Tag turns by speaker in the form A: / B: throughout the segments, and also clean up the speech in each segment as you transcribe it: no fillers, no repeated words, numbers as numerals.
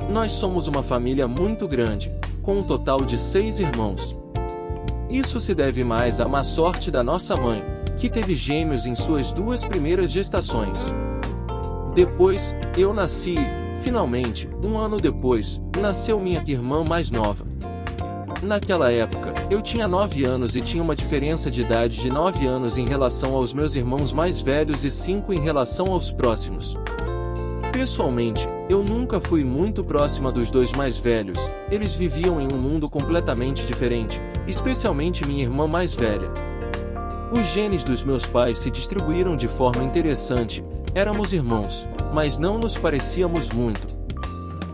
A: Nós somos uma família muito grande, com um total de 6 irmãos. Isso se deve mais à má sorte da nossa mãe, que teve gêmeos em suas 2 primeiras gestações. Depois, eu nasci e, finalmente, um ano depois, nasceu minha irmã mais nova. Naquela época, eu tinha 9 anos e tinha uma diferença de idade de 9 anos em relação aos meus irmãos mais velhos e 5 em relação aos próximos. Pessoalmente, eu nunca fui muito próxima dos 2 mais velhos, eles viviam em um mundo completamente diferente, especialmente minha irmã mais velha. Os genes dos meus pais se distribuíram de forma interessante, éramos irmãos, mas não nos parecíamos muito.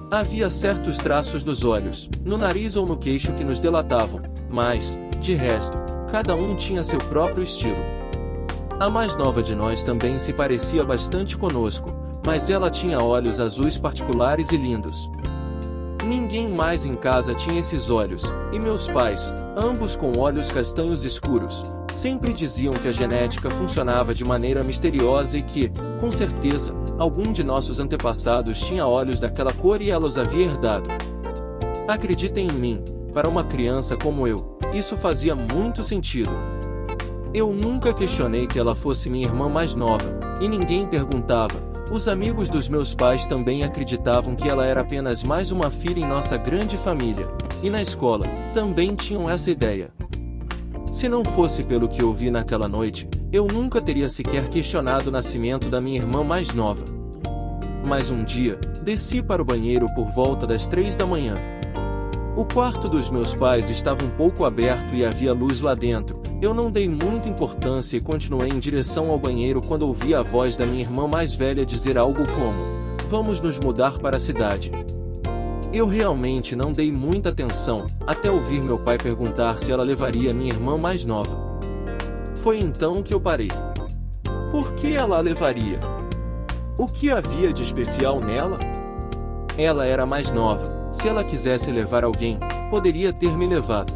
A: Havia certos traços nos olhos, no nariz ou no queixo que nos delatavam, mas, de resto, cada um tinha seu próprio estilo. A mais nova de nós também se parecia bastante conosco, mas ela tinha olhos azuis particulares e lindos. Ninguém mais em casa tinha esses olhos, e meus pais, ambos com olhos castanhos escuros, sempre diziam que a genética funcionava de maneira misteriosa e que, com certeza, algum de nossos antepassados tinha olhos daquela cor e ela os havia herdado. Acreditem em mim, para uma criança como eu, isso fazia muito sentido. Eu nunca questionei que ela fosse minha irmã mais nova, e ninguém perguntava. Os amigos dos meus pais também acreditavam que ela era apenas mais uma filha em nossa grande família, e na escola, também tinham essa ideia. Se não fosse pelo que ouvi naquela noite, eu nunca teria sequer questionado o nascimento da minha irmã mais nova. Mas um dia, desci para o banheiro por volta das 3 da manhã. O quarto dos meus pais estava um pouco aberto e havia luz lá dentro. Eu não dei muita importância e continuei em direção ao banheiro quando ouvi a voz da minha irmã mais velha dizer algo como: "Vamos nos mudar para a cidade." Eu realmente não dei muita atenção, até ouvir meu pai perguntar se ela levaria minha irmã mais nova. Foi então que eu parei. Por que ela a levaria? O que havia de especial nela? Ela era mais nova. Se ela quisesse levar alguém, poderia ter me levado.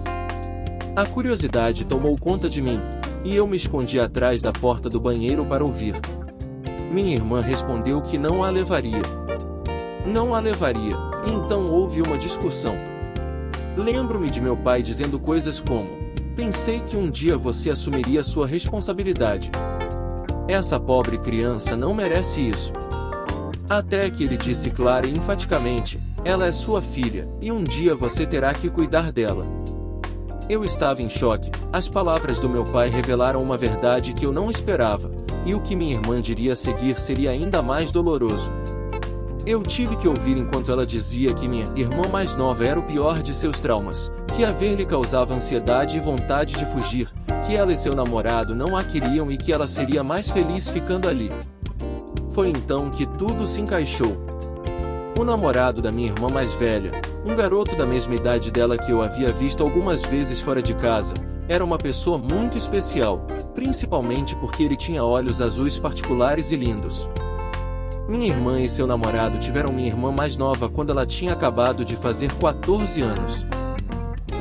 A: A curiosidade tomou conta de mim, e eu me escondi atrás da porta do banheiro para ouvir. Minha irmã respondeu que não a levaria. Não a levaria, e então houve uma discussão. Lembro-me de meu pai dizendo coisas como: "Pensei que um dia você assumiria sua responsabilidade. Essa pobre criança não merece isso." Até que ele disse clara e enfaticamente: "Ela é sua filha, e um dia você terá que cuidar dela." Eu estava em choque, as palavras do meu pai revelaram uma verdade que eu não esperava, e o que minha irmã diria a seguir seria ainda mais doloroso. Eu tive que ouvir enquanto ela dizia que minha irmã mais nova era o pior de seus traumas, que a ver lhe causava ansiedade e vontade de fugir, que ela e seu namorado não a queriam e que ela seria mais feliz ficando ali. Foi então que tudo se encaixou. O namorado da minha irmã mais velha, um garoto da mesma idade dela que eu havia visto algumas vezes fora de casa, era uma pessoa muito especial, principalmente porque ele tinha olhos azuis particulares e lindos. Minha irmã e seu namorado tiveram minha irmã mais nova quando ela tinha acabado de fazer 14 anos.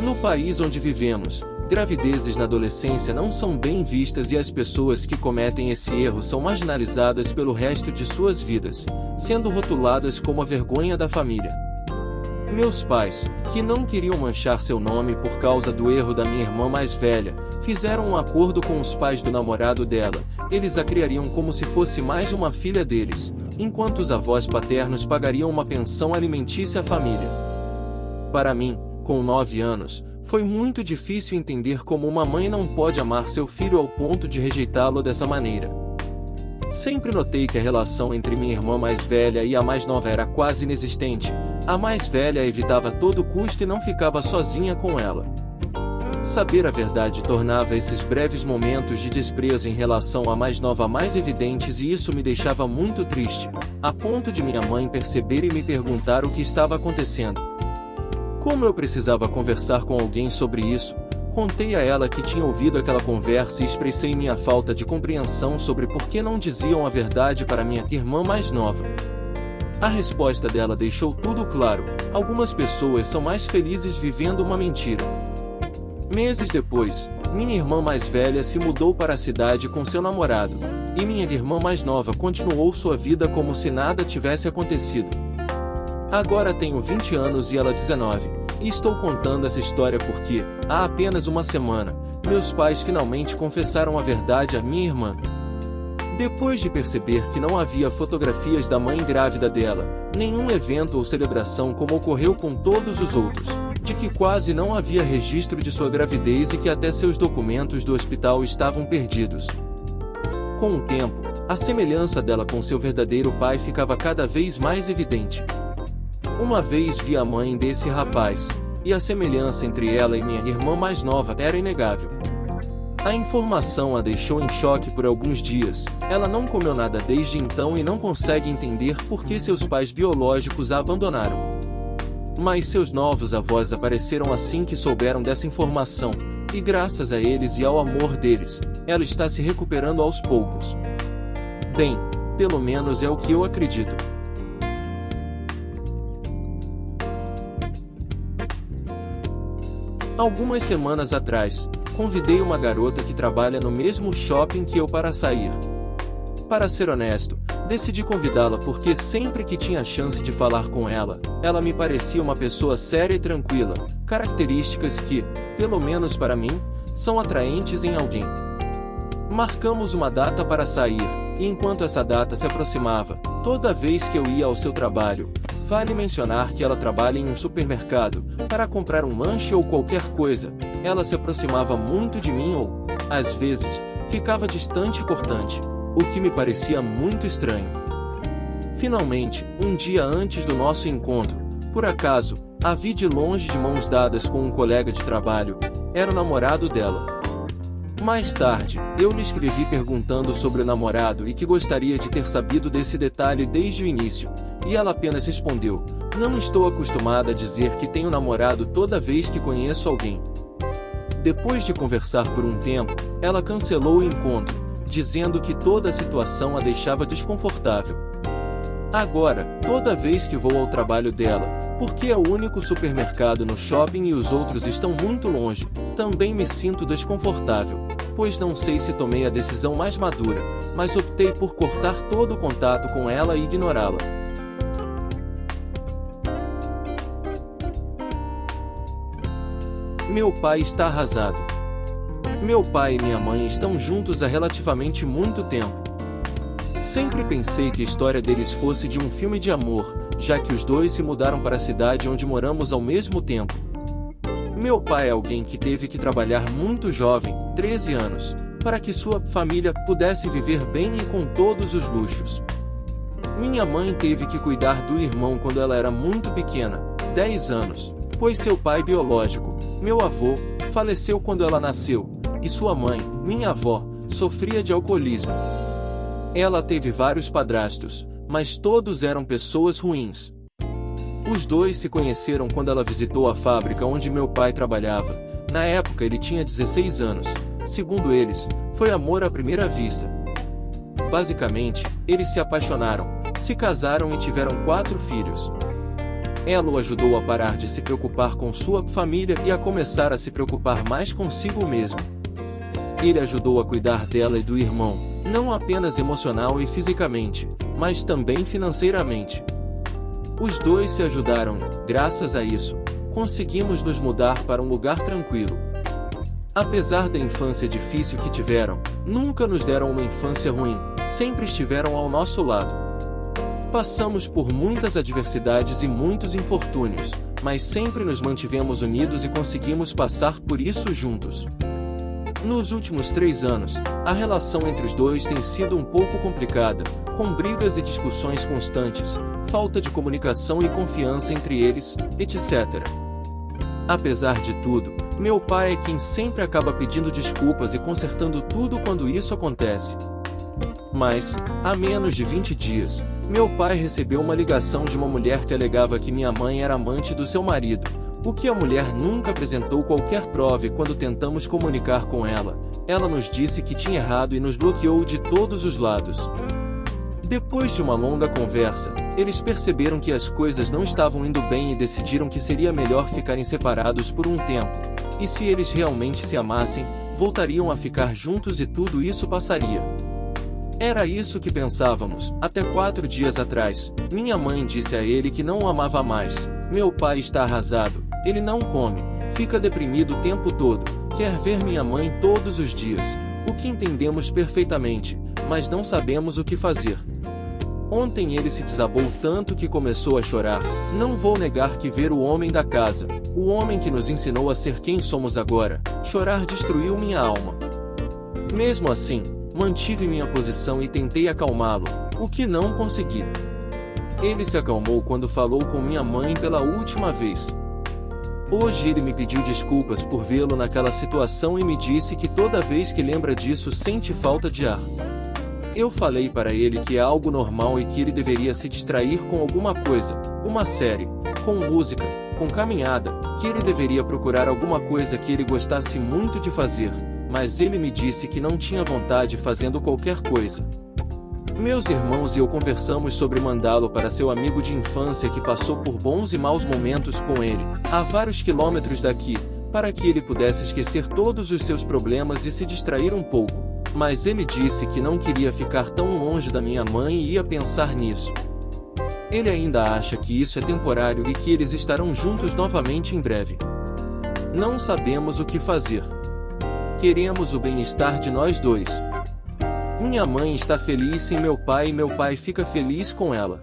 A: No país onde vivemos, gravidezes na adolescência não são bem vistas e as pessoas que cometem esse erro são marginalizadas pelo resto de suas vidas, sendo rotuladas como a vergonha da família. Meus pais, que não queriam manchar seu nome por causa do erro da minha irmã mais velha, fizeram um acordo com os pais do namorado dela. Eles a criariam como se fosse mais uma filha deles, enquanto os avós paternos pagariam uma pensão alimentícia à família. Para mim, com 9 anos, foi muito difícil entender como uma mãe não pode amar seu filho ao ponto de rejeitá-lo dessa maneira. Sempre notei que a relação entre minha irmã mais velha e a mais nova era quase inexistente. A mais velha a evitava a todo custo e não ficava sozinha com ela. Saber a verdade tornava esses breves momentos de desprezo em relação à mais nova mais evidentes e isso me deixava muito triste, a ponto de minha mãe perceber e me perguntar o que estava acontecendo. Como eu precisava conversar com alguém sobre isso, contei a ela que tinha ouvido aquela conversa e expressei minha falta de compreensão sobre por que não diziam a verdade para minha irmã mais nova. A resposta dela deixou tudo claro: algumas pessoas são mais felizes vivendo uma mentira. Meses depois, minha irmã mais velha se mudou para a cidade com seu namorado, e minha irmã mais nova continuou sua vida como se nada tivesse acontecido. Agora tenho 20 anos e ela 19, e estou contando essa história porque, há apenas uma semana, meus pais finalmente confessaram a verdade à minha irmã. Depois de perceber que não havia fotografias da mãe grávida dela, nenhum evento ou celebração como ocorreu com todos os outros, de que quase não havia registro de sua gravidez e que até seus documentos do hospital estavam perdidos. Com o tempo, a semelhança dela com seu verdadeiro pai ficava cada vez mais evidente. Uma vez vi a mãe desse rapaz, e a semelhança entre ela e minha irmã mais nova era inegável. A informação a deixou em choque por alguns dias. Ela não comeu nada desde então e não consegue entender por que seus pais biológicos a abandonaram. Mas seus novos avós apareceram assim que souberam dessa informação, e graças a eles e ao amor deles, ela está se recuperando aos poucos. Bem, pelo menos é o que eu acredito. Algumas semanas atrás, convidei uma garota que trabalha no mesmo shopping que eu para sair. Para ser honesto, decidi convidá-la porque sempre que tinha chance de falar com ela, ela me parecia uma pessoa séria e tranquila, características que, pelo menos para mim, são atraentes em alguém. Marcamos uma data para sair, e enquanto essa data se aproximava, toda vez que eu ia ao seu trabalho, vale mencionar que ela trabalha em um supermercado, para comprar um lanche ou qualquer coisa, ela se aproximava muito de mim ou, às vezes, ficava distante e cortante, o que me parecia muito estranho. Finalmente, um dia antes do nosso encontro, por acaso, a vi de longe de mãos dadas com um colega de trabalho, era o namorado dela. Mais tarde, eu lhe escrevi perguntando sobre o namorado e que gostaria de ter sabido desse detalhe desde o início, e ela apenas respondeu: "Não estou acostumada a dizer que tenho namorado toda vez que conheço alguém." Depois de conversar por um tempo, ela cancelou o encontro, dizendo que toda a situação a deixava desconfortável. Agora, toda vez que vou ao trabalho dela, porque é o único supermercado no shopping e os outros estão muito longe, também me sinto desconfortável, pois não sei se tomei a decisão mais madura, mas optei por cortar todo o contato com ela e ignorá-la. Meu pai está arrasado. Meu pai e minha mãe estão juntos há relativamente muito tempo. Sempre pensei que a história deles fosse de um filme de amor, já que os dois se mudaram para a cidade onde moramos ao mesmo tempo. Meu pai é alguém que teve que trabalhar muito jovem, 13 anos, para que sua família pudesse viver bem e com todos os luxos. Minha mãe teve que cuidar do irmão quando ela era muito pequena, 10 anos, pois seu pai biológico, meu avô, faleceu quando ela nasceu, e sua mãe, minha avó, sofria de alcoolismo. Ela teve vários padrastos, mas todos eram pessoas ruins. Os dois se conheceram quando ela visitou a fábrica onde meu pai trabalhava. Na época ele tinha 16 anos. Segundo eles, foi amor à primeira vista. Basicamente, eles se apaixonaram, se casaram e tiveram 4 filhos. Ela o ajudou a parar de se preocupar com sua família e a começar a se preocupar mais consigo mesmo. Ele ajudou a cuidar dela e do irmão, não apenas emocional e fisicamente, mas também financeiramente. Os dois se ajudaram e, graças a isso, conseguimos nos mudar para um lugar tranquilo. Apesar da infância difícil que tiveram, nunca nos deram uma infância ruim, sempre estiveram ao nosso lado. Passamos por muitas adversidades e muitos infortúnios, mas sempre nos mantivemos unidos e conseguimos passar por isso juntos. Nos últimos 3 anos, a relação entre os dois tem sido um pouco complicada, com brigas e discussões constantes, falta de comunicação e confiança entre eles, etc. Apesar de tudo, meu pai é quem sempre acaba pedindo desculpas e consertando tudo quando isso acontece. Mas, há menos de 20 dias, meu pai recebeu uma ligação de uma mulher que alegava que minha mãe era amante do seu marido, o que a mulher nunca apresentou qualquer prova e quando tentamos comunicar com ela, ela nos disse que tinha errado e nos bloqueou de todos os lados. Depois de uma longa conversa, eles perceberam que as coisas não estavam indo bem e decidiram que seria melhor ficarem separados por um tempo, e se eles realmente se amassem, voltariam a ficar juntos e tudo isso passaria. Era isso que pensávamos, até 4 dias atrás. Minha mãe disse a ele que não o amava mais. Meu pai está arrasado, ele não come, fica deprimido o tempo todo, quer ver minha mãe todos os dias. O que entendemos perfeitamente, mas não sabemos o que fazer. Ontem ele se desabou tanto que começou a chorar. Não vou negar que ver o homem da casa, o homem que nos ensinou a ser quem somos agora, chorar destruiu minha alma. Mesmo assim, mantive minha posição e tentei acalmá-lo, o que não consegui. Ele se acalmou quando falou com minha mãe pela última vez. Hoje ele me pediu desculpas por vê-lo naquela situação e me disse que toda vez que lembra disso sente falta de ar. Eu falei para ele que é algo normal e que ele deveria se distrair com alguma coisa, uma série, com música, com caminhada, que ele deveria procurar alguma coisa que ele gostasse muito de fazer, mas ele me disse que não tinha vontade fazendo qualquer coisa. Meus irmãos e eu conversamos sobre mandá-lo para seu amigo de infância que passou por bons e maus momentos com ele, a vários quilômetros daqui, para que ele pudesse esquecer todos os seus problemas e se distrair um pouco. Mas ele disse que não queria ficar tão longe da minha mãe e ia pensar nisso. Ele ainda acha que isso é temporário e que eles estarão juntos novamente em breve. Não sabemos o que fazer. Queremos o bem-estar de nós dois. Minha mãe está feliz sem meu pai e meu pai fica feliz com ela.